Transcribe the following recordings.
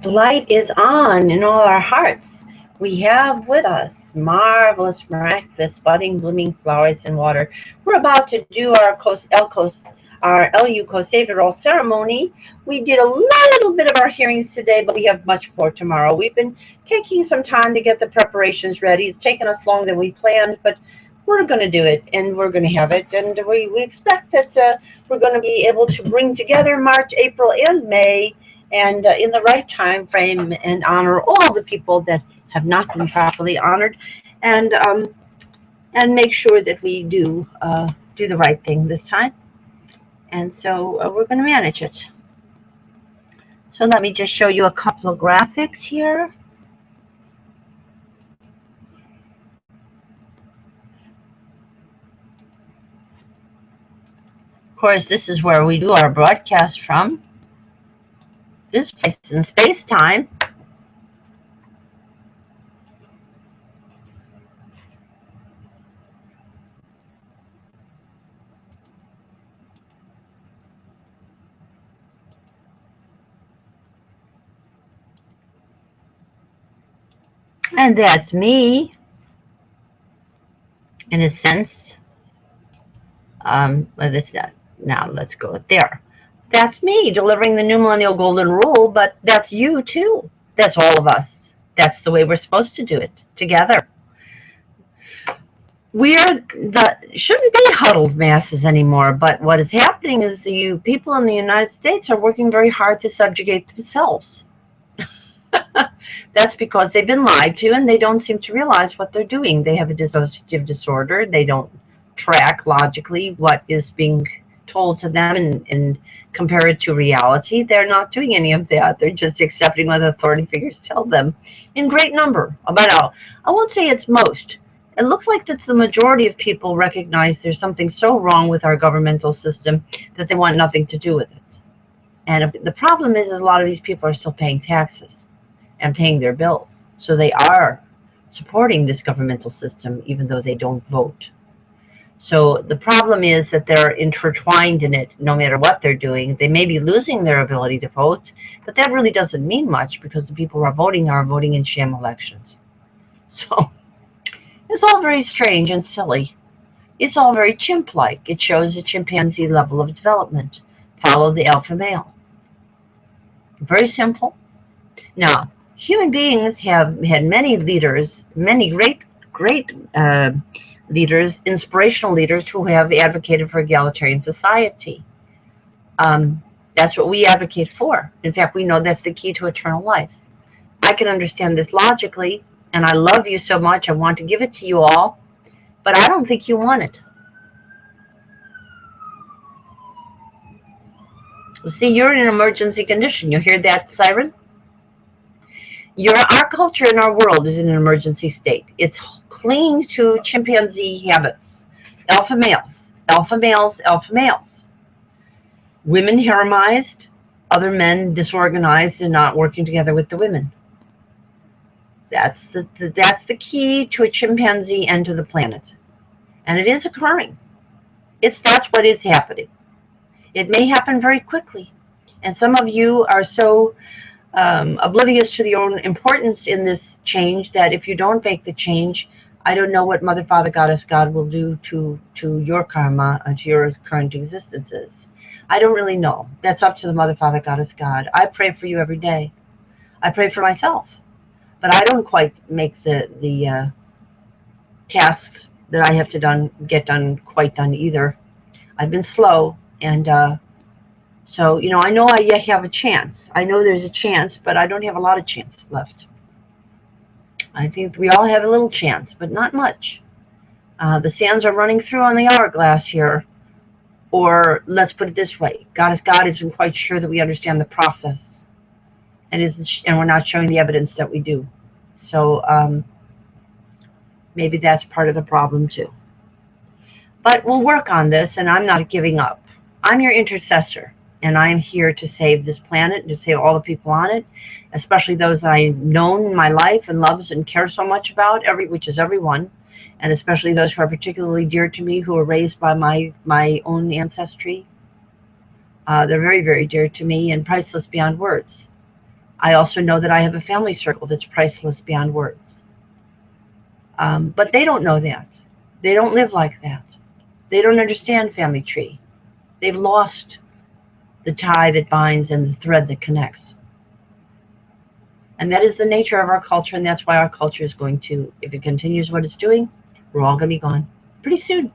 The light is on in all our hearts. We have with us marvelous, miraculous, budding, blooming flowers and water. We're about to do our LU Koseviral ceremony. We did a little bit of our hearings today, but we have much more tomorrow. We've been taking some time to get the preparations ready. It's taken us longer than we planned, but we're going to do it, and we're going to have it. And we expect that we're going to be able to bring together March, April, and May, and in the right time frame, and honor all the people that have not been properly honored, and make sure that we do the right thing this time. And so we're going to manage it. So let me just show you a couple of graphics here. Of course, this is where we do our broadcast from. This place in space-time. And that's me, in a sense. Let's not. Now let's go there. That's me delivering the new millennial golden rule, but that's you too. That's all of us. That's the way we're supposed to do it, together. Shouldn't be huddled masses anymore, but what is happening is the people in the United States are working very hard to subjugate themselves. That's because they've been lied to, and they don't seem to realize what they're doing. They have a dissociative disorder. They don't track logically what is being told to them and compare it to reality. They're not doing any of that. They're just accepting what authority figures tell them in great number. About, I won't say it's most. It looks like that's the majority of people recognize there's something so wrong with our governmental system that they want nothing to do with it. And the problem is a lot of these people are still paying taxes and paying their bills. So they are supporting this governmental system even though they don't vote. So the problem is that they're intertwined in it no matter what they're doing. They may be losing their ability to vote, but that really doesn't mean much because the people who are voting in sham elections. So it's all very strange and silly. It's all very chimp-like. It shows a chimpanzee level of development. Follow the alpha male. Very simple. Now, human beings have had many leaders, many great leaders, inspirational leaders who have advocated for egalitarian society. That's what we advocate for. In fact, we know that's the key to eternal life. I can understand this logically, and I love you so much, I want to give it to you all, but I don't think you want it. See, you're in an emergency condition. You hear that siren? Our culture and our world is in an emergency state. It's clinging to chimpanzee habits. Alpha males, alpha males, alpha males. Women haremized, other men disorganized and not working together with the women. That's the key to a chimpanzee and to the planet. And it is occurring. That's what is happening. It may happen very quickly. And some of you are so oblivious to your own importance in this change that if you don't make the change, I don't know what Mother, Father, Goddess, God will do to your karma and to your current existences. I don't really know. That's up to the Mother, Father, Goddess, God. I pray for you every day. I pray for myself. But I don't quite make the tasks that I have to get done quite done either. I've been slow, and so, I know I yet have a chance. I know there's a chance, but I don't have a lot of chance left. I think we all have a little chance, but not much. The sands are running through on the hourglass here. Or let's put it this way, God isn't quite sure that we understand the process, and we're not showing the evidence that we do. So maybe that's part of the problem too. But we'll work on this, and I'm not giving up. I'm your intercessor, and I'm here to save this planet, to save all the people on it, especially those I've known in my life and loves and care so much about, which is everyone, and especially those who are particularly dear to me, who were raised by my own ancestry. They're very, very dear to me and priceless beyond words. I also know that I have a family circle that's priceless beyond words. But they don't know that. They don't live like that. They don't understand family tree. They've lost the tie that binds and the thread that connects. And that is the nature of our culture, and that's why our culture is going to, if it continues what it's doing, we're all going to be gone pretty soon.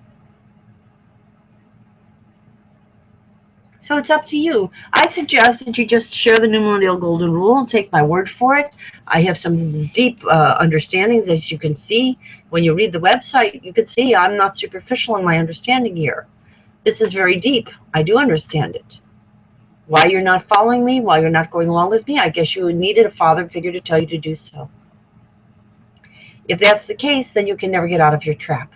So it's up to you. I suggest that you just share the New Millennial Golden Rule and take my word for it. I have some deep understandings, as you can see. When you read the website, you can see I'm not superficial in my understanding here. This is very deep. I do understand it. Why you're not following me, why you're not going along with me, I guess you needed a father figure to tell you to do so. If that's the case, then you can never get out of your trap.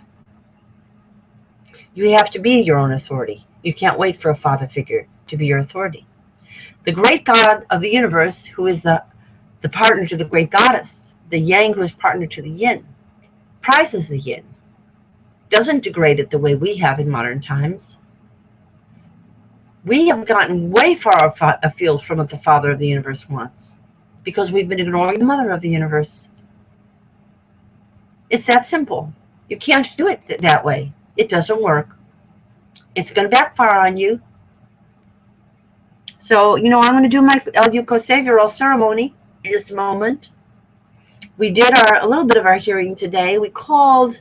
You have to be your own authority. You can't wait for a father figure to be your authority. The great God of the universe, who is the partner to the great goddess, the yang who is partner to the yin, prizes the yin, doesn't degrade it the way we have in modern times. We have gotten way far afield from what the Father of the universe wants because we've been ignoring the Mother of the universe. It's that simple. You can't do it that way. It doesn't work. It's going to backfire on you. So, I'm going to do my El Yuko Savioral ceremony in just a moment. We did a little bit of our hearing today. We called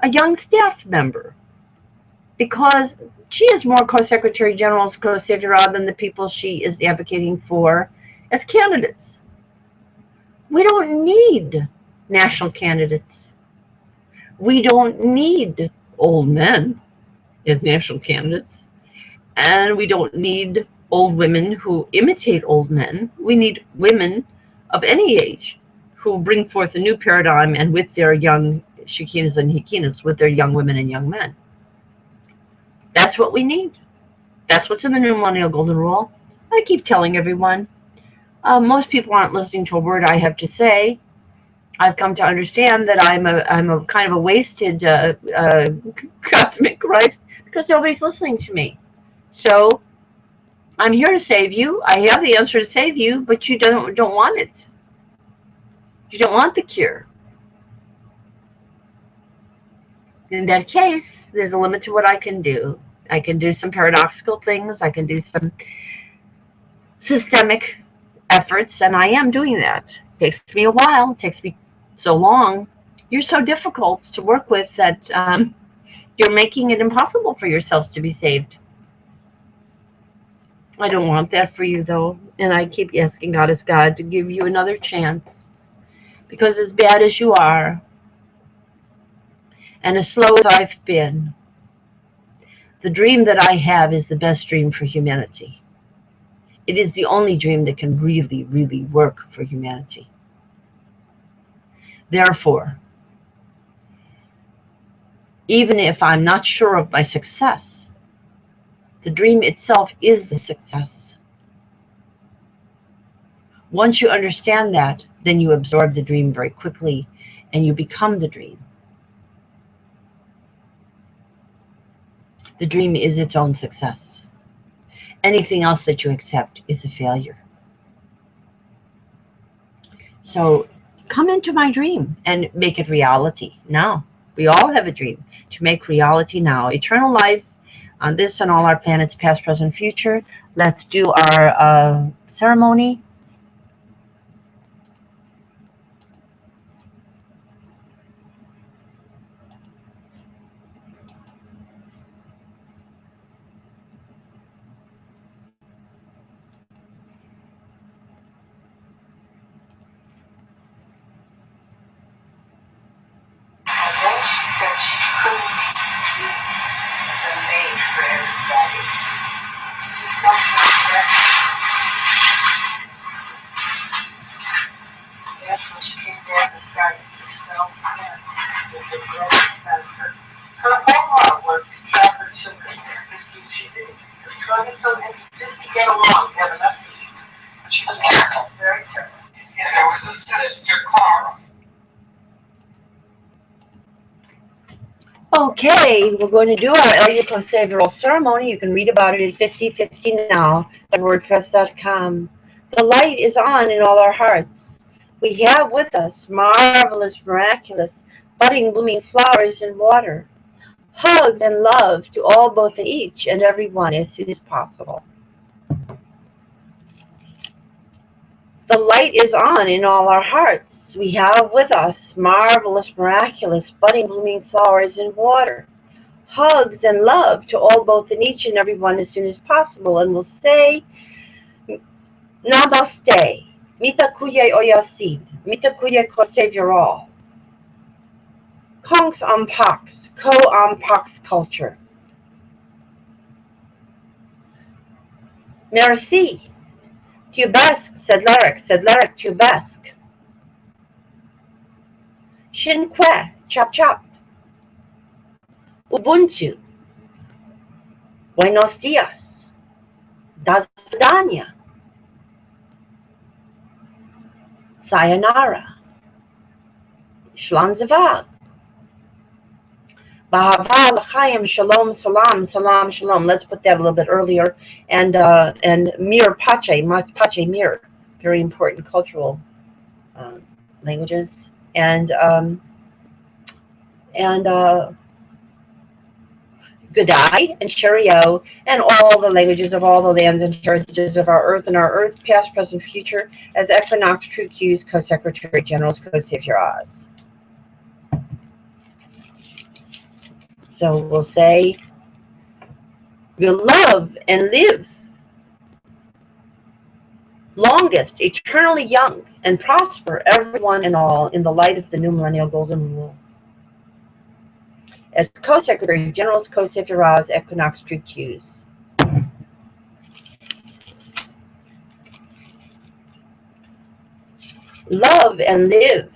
a young staff member because she is more Co-Secretary General's Co-Savioral than the people she is advocating for as candidates. We don't need national candidates. We don't need old men as national candidates. And we don't need old women who imitate old men. We need women of any age who bring forth a new paradigm and with their young Shekinas and Hekinas, with their young women and young men. That's what we need. That's what's in the New Millennial Golden Rule. I keep telling everyone. Most people aren't listening to a word I have to say. I've come to understand that I'm a kind of a wasted cosmic Christ because nobody's listening to me. So I'm here to save you. I have the answer to save you, but you don't want it. You don't want the cure. In that case, there's a limit to what I can do. I can do some paradoxical things. I can do some systemic efforts, and I am doing that. It takes me a while. It takes me so long. You're so difficult to work with that you're making it impossible for yourselves to be saved. I don't want that for you, though, and I keep asking Goddess God to give you another chance, because as bad as you are, and as slow as I've been, the dream that I have is the best dream for humanity. It is the only dream that can really, really work for humanity. Therefore, even if I'm not sure of my success, the dream itself is the success. Once you understand that, then you absorb the dream very quickly and you become the dream. The dream is its own success. Anything else that you accept is a failure. So come into my dream and make it reality now. We all have a dream to make reality now. Eternal life on this and all our planets, past, present, future. Let's do our ceremony. Okay, we're going to do our El Yuko Savioral ceremony. You can read about it at 5050 now at WordPress.com. The light is on in all our hearts. We have with us marvelous, miraculous, budding, blooming flowers and water. Hug and love to all, both and each and every one as soon as possible. The light is on in all our hearts. We have with us marvelous, miraculous, budding, blooming flowers and water. Hugs and love to all, both and each and every one as soon as possible. And we'll say, Namaste. Mitakuye Oyasid. Mitakuye Kosevirall. Kongs Ampax. Ko Ampax culture. Merci. Tubesque, Sedleric, Tubesque. Shinque, Chop Chop. Ubuntu. Buenos dias. Das Vidania. Sayonara. Shlanzavad. Bahava l'chaim, shalom, salam, salam, shalom. Let's put that a little bit earlier. And mir pache mir, very important cultural languages. And G'day and Cheerio, and all the languages of all the lands and heritages of our earth and our earth's past, present, future, as Equinox, True Q's, Co-Secretary General's, Co-Savior's. So we'll say, we'll love and live longest, eternally young, and prosper everyone and all in the light of the new millennial golden rule. As Co-Secretary General's, Co-Savior's, Equinox, True Q's. Love and live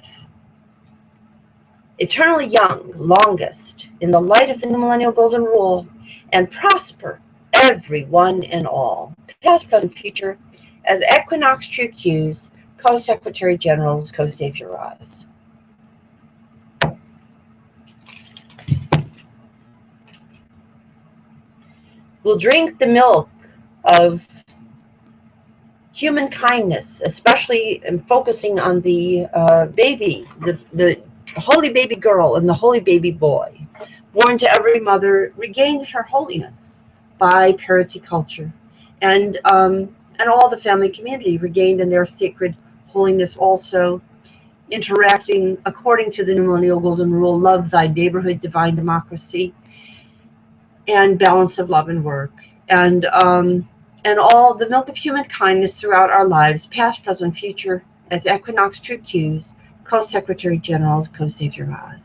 eternally young, longest, in the light of the new millennial golden rule, and prosper everyone and all, past, present, future, as Equinox, True Q's, Co-Secretary General's, Co-Savior's. We'll drink the milk of human kindness, especially in focusing on the baby, the holy baby girl and the holy baby boy, born to every mother, regained her holiness by parity culture, and all the family community regained in their sacred holiness also, interacting according to the new millennial golden rule, love thy neighborhood, divine democracy, and balance of love and work, and all the milk of human kindness throughout our lives, past, present, future, as Equinox, True Q's, Co-Secretary General's, Co-Savior's.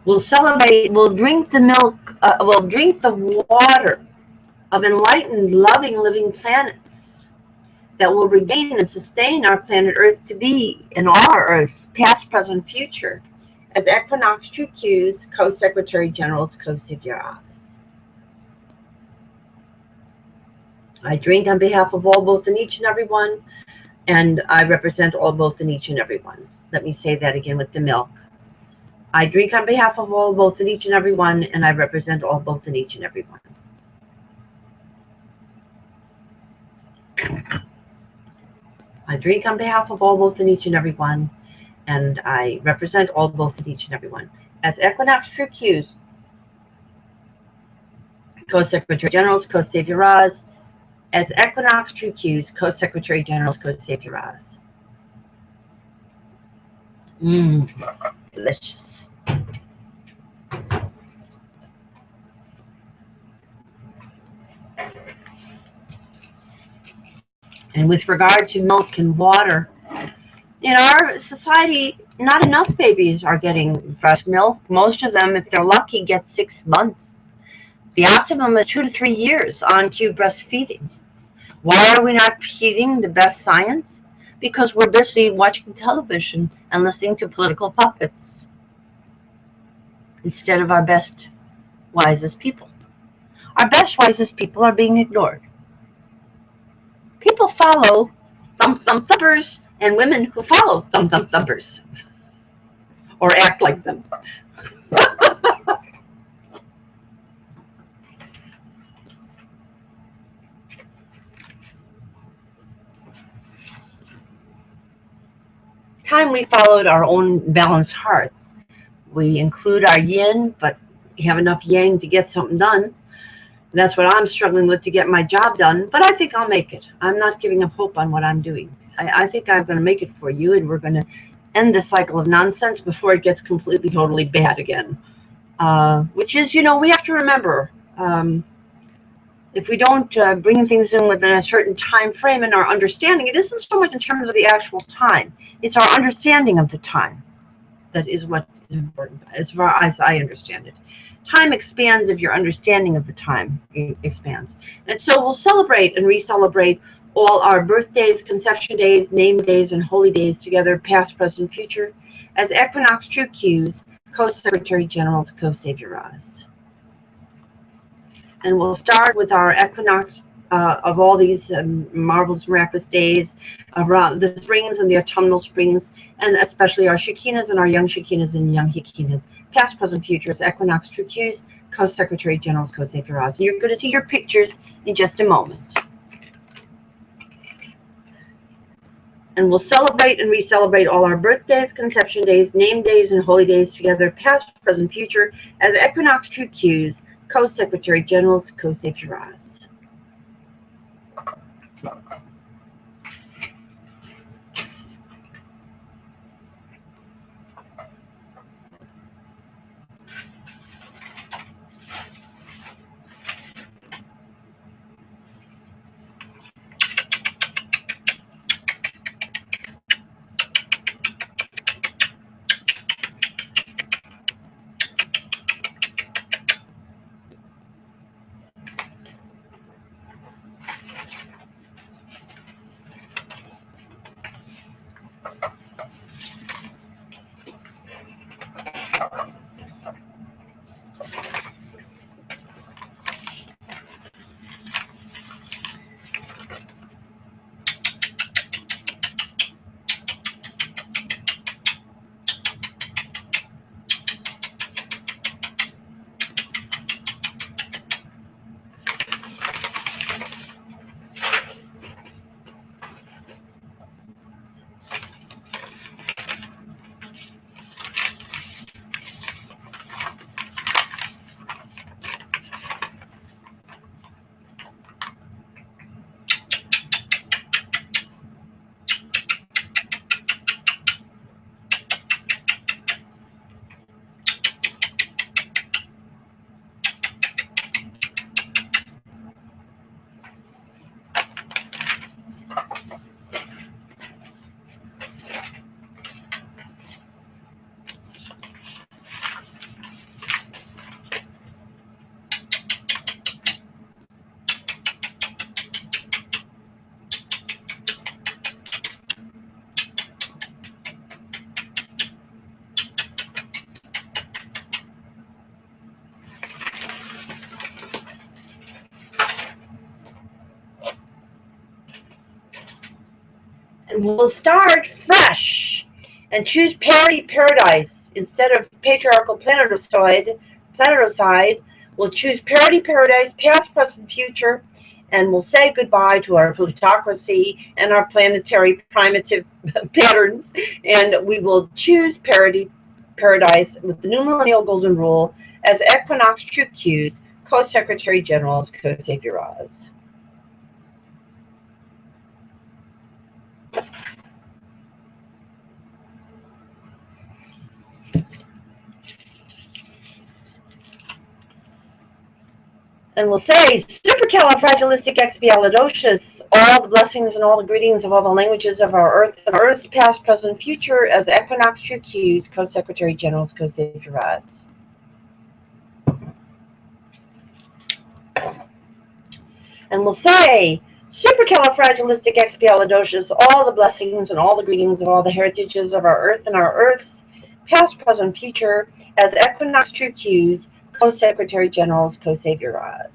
We'll celebrate, we'll drink the milk, we'll drink the water of enlightened, loving, living planets that will regain and sustain our planet Earth to be in our Earth's past, present, future, as Equinox, True Q's, Co-Secretary General's, Co-Savior's. I drink on behalf of all, both, and each and every one, and I represent all, both, and each and every one. Let me say that again with the milk. I drink on behalf of all, both, and each and every one, and I represent all, both, and each and every one. I drink on behalf of all, both, and each and every one, and I represent all, both, and each and every one. As Equinox, True Q's, Co-Secretary General's, Co-Savior's, as Equinox, True Q's, Co-Secretary General's, Co-Savior's. Delicious. And with regard to milk and water, in our society, not enough babies are getting breast milk. Most of them, if they're lucky, get 6 months. The optimum is 2 to 3 years on cue breastfeeding. Why are we not heeding the best science? Because we're busy watching television and listening to political puppets instead of our best, wisest people. Our best, wisest people are being ignored. People follow thumpers and women who follow thumpers or act like them. Time we followed our own balanced hearts. We include our yin, but have enough yang to get something done. That's what I'm struggling with, to get my job done, but I think I'll make it. I'm not giving up hope on what I'm doing. I think I'm going to make it for you, and we're going to end the cycle of nonsense before it gets completely, totally bad again. Which is, you know, we have to remember, if we don't bring things in within a certain time frame in our understanding, it isn't so much in terms of the actual time. It's our understanding of the time that is what is important, as far as I understand it. Time expands if your understanding of the time expands. And so we'll celebrate and re-celebrate all our birthdays, conception days, name days, and holy days together, past, present, future, as Equinox True Q's Co-Secretary General to Co-Savior Oz. And we'll start with our equinox of all these marvelous, miraculous days around the springs and the autumnal springs, and especially our Shekinas and our young Shekinas and young Hekinas, past, present, future, as Equinox True Q's Co-Secretary General's Co-Savior Oz. And you're going to see your pictures in just a moment. And we'll celebrate and re-celebrate all our birthdays, conception days, name days, and holy days together, past, present, future, as Equinox True Q's Co-Secretary General's Co-Savior Oz. And we'll start fresh and choose parity paradise instead of patriarchal planetocide. We'll choose parity paradise, past, present, future, and we'll say goodbye to our plutocracy and our planetary primitive patterns, and we will choose parity paradise with the new millennial golden rule as Equinox True Q's Co-Secretary General's Co-Savior Oz. And we'll say, supercalifragilisticexpialidocious, all the blessings and all the greetings of all the languages of our Earth and Earth's past, present, future, as Equinox True Q's Co-Secretary General's Co-Savior Oz. And we'll say, supercalifragilisticexpialidocious, all the blessings and all the greetings of all the heritages of our Earth and our Earth's past, present, future, as Equinox True Q's Co-Secretary General's Co-Savior Oz.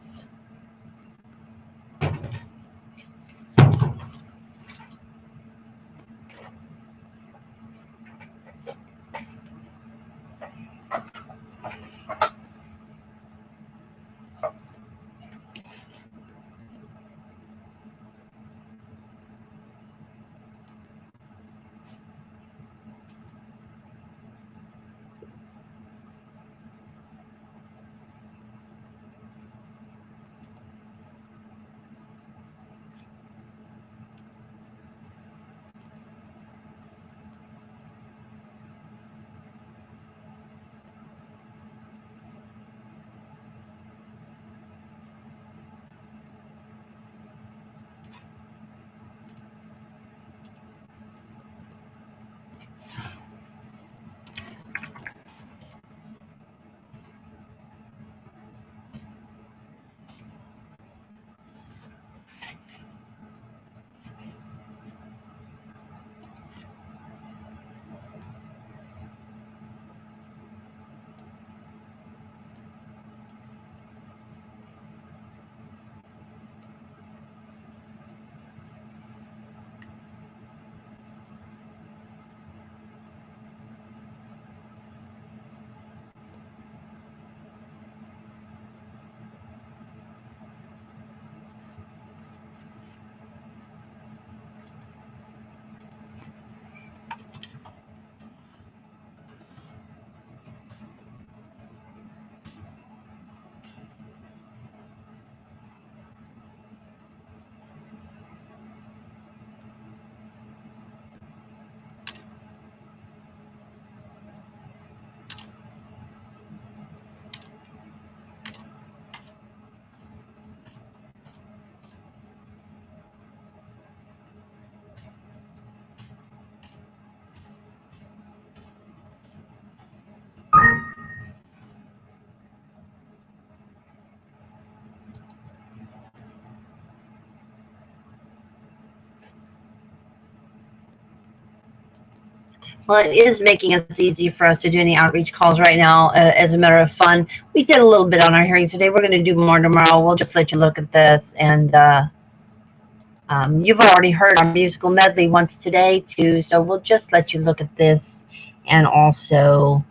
Well, it is making it easy for us to do any outreach calls right now as a matter of fun. We did a little bit on our hearings today. We're going to do more tomorrow. We'll just let you look at this. And you've already heard our musical medley once today, too. So we'll just let you look at this and also